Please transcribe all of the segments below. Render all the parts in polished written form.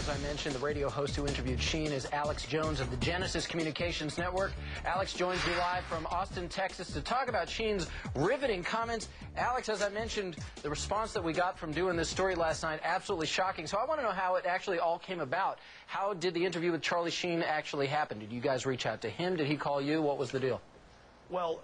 as I mentioned, the radio host who interviewed Sheen is Alex Jones of the Genesis Communications Network. Alex joins me live from Austin, Texas, to talk about Sheen's riveting comments. Alex, as I mentioned, the response that we got from doing this story last night, absolutely shocking. So I want to know how it actually all came about. How did the interview with Charlie Sheen actually happen? Did you guys reach out to him? Did he call you? What was the deal? Well,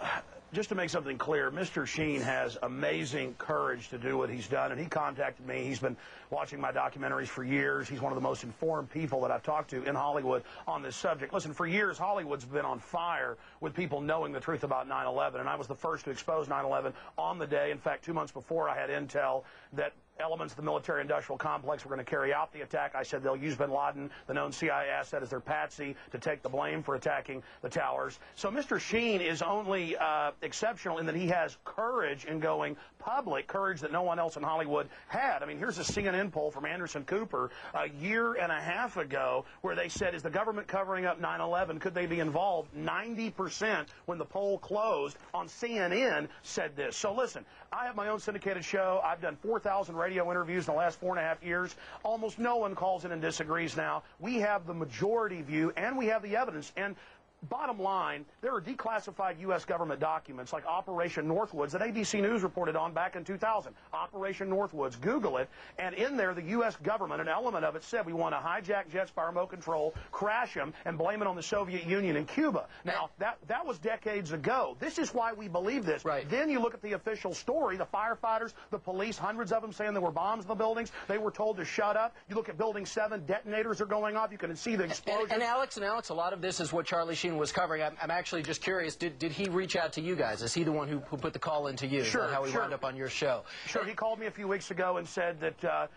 just to make something clear, Mr. Sheen has amazing courage to do what he's done, and he contacted me. He's been watching my documentaries for years. He's one of the most informed people that I've talked to in Hollywood on this subject. Listen, for years, Hollywood's been on fire with people knowing the truth about 9/11, and I was the first to expose 9/11 on the day. In fact, 2 months before, I had intel that elements of the military-industrial complex were going to carry out the attack. I said they'll use bin Laden, the known CIA asset, as their patsy to take the blame for attacking the towers. So Mr. Sheen is only exceptional in that he has courage in going public, courage that no one else in Hollywood had. I mean, here's a CNN poll from Anderson Cooper a year and a half ago where they said, is the government covering up 9/11? Could they be involved? 90% when the poll closed on CNN said this. So listen, I have my own syndicated show. I've done 4,000 radio interviews in the last 4.5 years. Almost no one calls in and disagrees now. We have the majority view, and we have the evidence. And bottom line, there are declassified U.S. government documents like Operation Northwoods that ABC News reported on back in 2000. Operation Northwoods, Google it, and in there the U.S. government, an element of it said we want to hijack jets by remote control, crash them, and blame it on the Soviet Union and Cuba. Now, that was decades ago. This is why we believe this. Right. Then you look at the official story, the firefighters, the police, hundreds of them saying there were bombs in the buildings. They were told to shut up. You look at Building 7, detonators are going off. You can see the explosion. And Alex, a lot of this is what Charlie Sheen was covering. I'm actually just curious, did he reach out to you guys? Is he the one who put the call into you? Sure, is that how he wound up on your show? Sure, he called me a few weeks ago and said that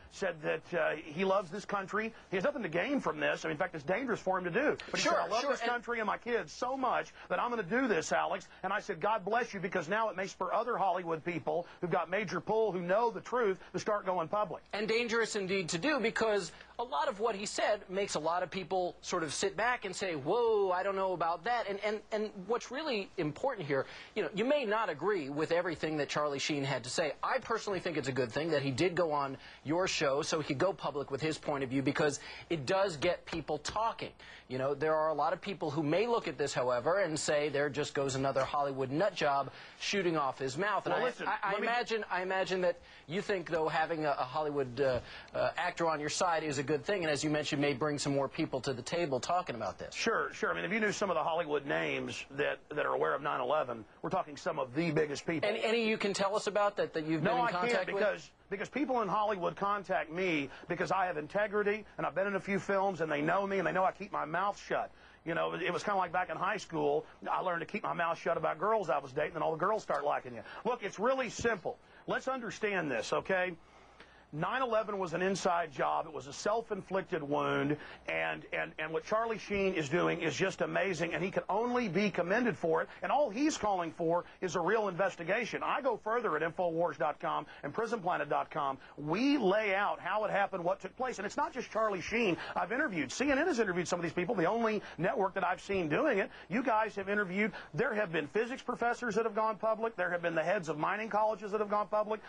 he loves this country. He has nothing to gain from this. I mean, in fact, it's dangerous for him to do. But he said, I love this country and my kids so much that I'm going to do this, Alex. And I said, God bless you, because now it makes for other Hollywood people who've got major pull, who know the truth, to start going public. And dangerous indeed to do, because a lot of what he said makes a lot of people sort of sit back and say, whoa, I don't know about that. And what's really important here, you may not agree with everything that Charlie Sheen had to say. I personally think it's a good thing that he did go on your show so he could go public with his point of view, because it does get people talking. There are a lot of people who may look at this, however, and say there just goes another Hollywood nut job shooting off his mouth. And well, listen, I imagine that you think, though, having a Hollywood actor on your side is a good thing, and as you mentioned, may bring some more people to the table talking about this. Sure. I mean, if you knew some of the Hollywood names that are aware of 9/11, we're talking some of the biggest people. And any you can tell us about that you've been in contact with? Because people in Hollywood contact me because I have integrity, and I've been in a few films, and they know me, and they know I keep my mouth shut. It was kind of like back in high school. I learned to keep my mouth shut about girls I was dating, and all the girls start liking you. Look, it's really simple. Let's understand this, okay? 9/11 was an inside job. It was a self-inflicted wound, and what Charlie Sheen is doing is just amazing, and he can only be commended for it, and all he's calling for is a real investigation. I go further at Infowars.com and PrisonPlanet.com. We lay out how it happened, what took place, and it's not just Charlie Sheen I've interviewed. CNN has interviewed some of these people, the only network that I've seen doing it. You guys have interviewed. There have been physics professors that have gone public. There have been the heads of mining colleges that have gone public.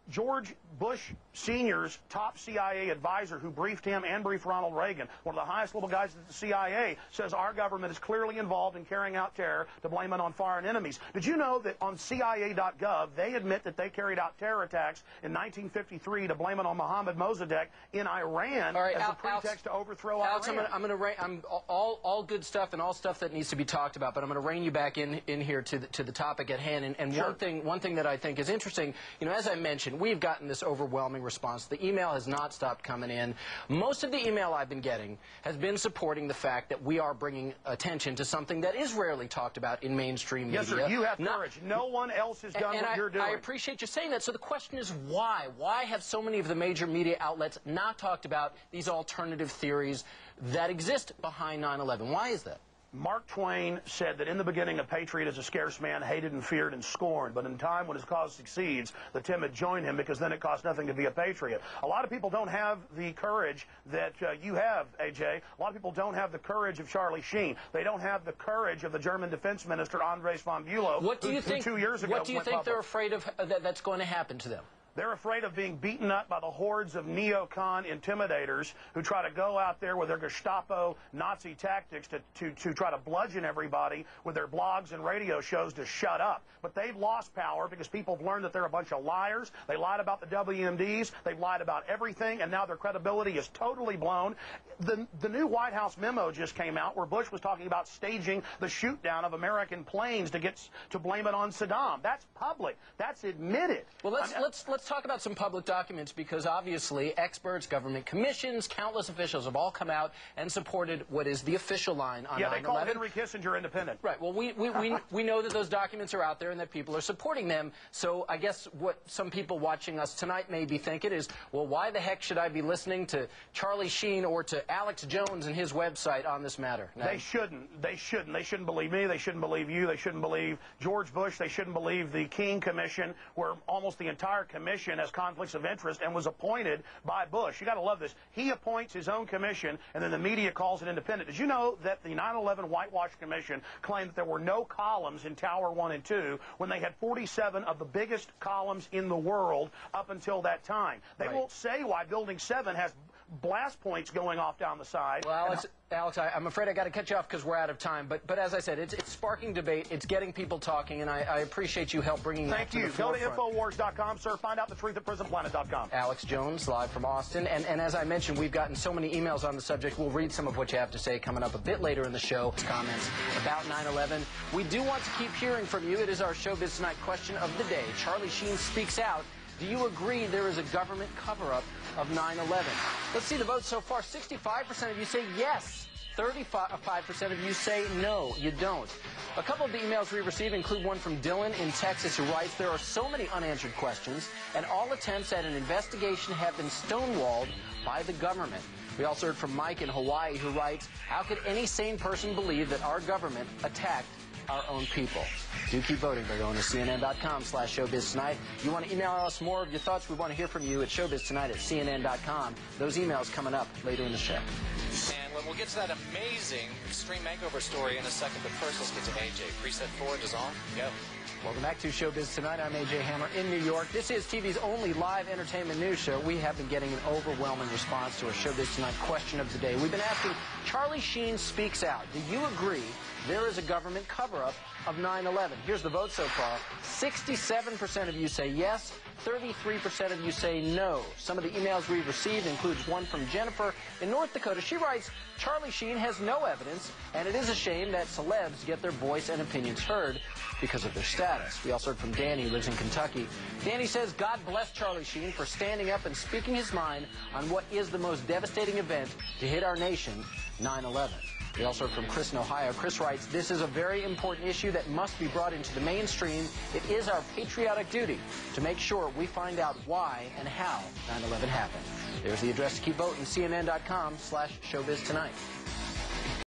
George Bush Sr.'s top CIA advisor who briefed him and briefed Ronald Reagan, one of the highest level guys at the CIA, says our government is clearly involved in carrying out terror to blame it on foreign enemies. Did you know that on CIA.gov they admit that they carried out terror attacks in 1953 to blame it on Mohammad Mossadegh in Iran as a pretext to overthrow Iran? I'm going to all good stuff and all stuff that needs to be talked about, but I'm going to rein you back in here to the topic at hand. And sure. one thing that I think is interesting, as I mentioned, we've gotten this overwhelming response. The email has not stopped coming in. Most of the email I've been getting has been supporting the fact that we are bringing attention to something that is rarely talked about in mainstream media. Yes, sir. You have courage. No one else has done what you're doing. I appreciate you saying that. So the question is why? Why have so many of the major media outlets not talked about these alternative theories that exist behind 9/11? Why is that? Mark Twain said that in the beginning a patriot is a scarce man, hated and feared and scorned. But in time when his cause succeeds, the timid join him, because then it costs nothing to be a patriot. A lot of people don't have the courage that you have, AJ. A lot of people don't have the courage of Charlie Sheen. They don't have the courage of the German defense minister, Andres von Bülow, who 2 years ago What do you think they're afraid of that's going to happen to them? They're afraid of being beaten up by the hordes of neocon intimidators who try to go out there with their Gestapo Nazi tactics to try to bludgeon everybody with their blogs and radio shows to shut up. But they've lost power because people have learned that they're a bunch of liars. They lied about the WMDs. They've lied about everything, and now their credibility is totally blown. The new White House memo just came out where Bush was talking about staging the shoot down of American planes to blame it on Saddam. That's public. That's admitted. Well, let's talk about some public documents, because obviously experts, government commissions, countless officials have all come out and supported what is the official line on 9/11. Yeah, they call Henry Kissinger independent. Right. Well, we know that those documents are out there and that people are supporting them. So I guess what some people watching us tonight may be thinking is, well, why the heck should I be listening to Charlie Sheen or to Alex Jones and his website on this matter? No. They shouldn't. They shouldn't. They shouldn't believe me. They shouldn't believe you. They shouldn't believe George Bush. They shouldn't believe the King Commission, where almost the entire commission has conflicts of interest and was appointed by Bush. You got to love this. He appoints his own commission, and then the media calls it independent. Did you know that the 9/11 Whitewash Commission claimed that there were no columns in Tower 1 and 2 when they had 47 of the biggest columns in the world up until that time? They won't say why Building 7 has blast points going off down the side. Well, Alex, I'm afraid I got to cut you off because we're out of time. But as I said, it's sparking debate. It's getting people talking, and I appreciate you help bringing that to the forefront. Thank you. Go to Infowars.com, sir. Find out the truth at PrisonPlanet.com. Alex Jones, live from Austin. And as I mentioned, we've gotten so many emails on the subject. We'll read some of what you have to say coming up a bit later in the show. Comments about 9/11. We do want to keep hearing from you. It is our ShowBiz Tonight question of the day. Charlie Sheen speaks out. Do you agree there is a government cover-up of 9/11? Let's see the votes so far. 65% of you say yes. 35% of you say no, you don't. A couple of the emails we received include one from Dylan in Texas who writes, there are so many unanswered questions, and all attempts at an investigation have been stonewalled by the government. We also heard from Mike in Hawaii who writes, how could any sane person believe that our government attacked our own people? Do keep voting by going to CNN.com/ShowBizTonight. If you want to email us more of your thoughts, we want to hear from you at ShowBizTonight@CNN.com. Those emails coming up later in the show. And we'll get to that amazing extreme makeover story in a second, but first let's get to AJ. Preset 4 is on. Go. Welcome back to ShowBiz Tonight. I'm AJ Hammer in New York. This is TV's only live entertainment news show. We have been getting an overwhelming response to our ShowBiz Tonight question of the day. We've been asking, Charlie Sheen speaks out. Do you agree there is a government cover-up of 9/11? Here's the vote so far. 67% of you say yes. 33% of you say no. Some of the emails we've received includes one from Jennifer in North Dakota. She writes, Charlie Sheen has no evidence, and it is a shame that celebs get their voice and opinions heard because of their status. We also heard from Danny, who lives in Kentucky. Danny says, God bless Charlie Sheen for standing up and speaking his mind on what is the most devastating event to hit our nation, 9/11. We also heard from Chris in Ohio. Chris writes, this is a very important issue that must be brought into the mainstream. It is our patriotic duty to make sure we find out why and how 9/11 happened. There's the address to keep voting, CNN.com/ShowBizTonight.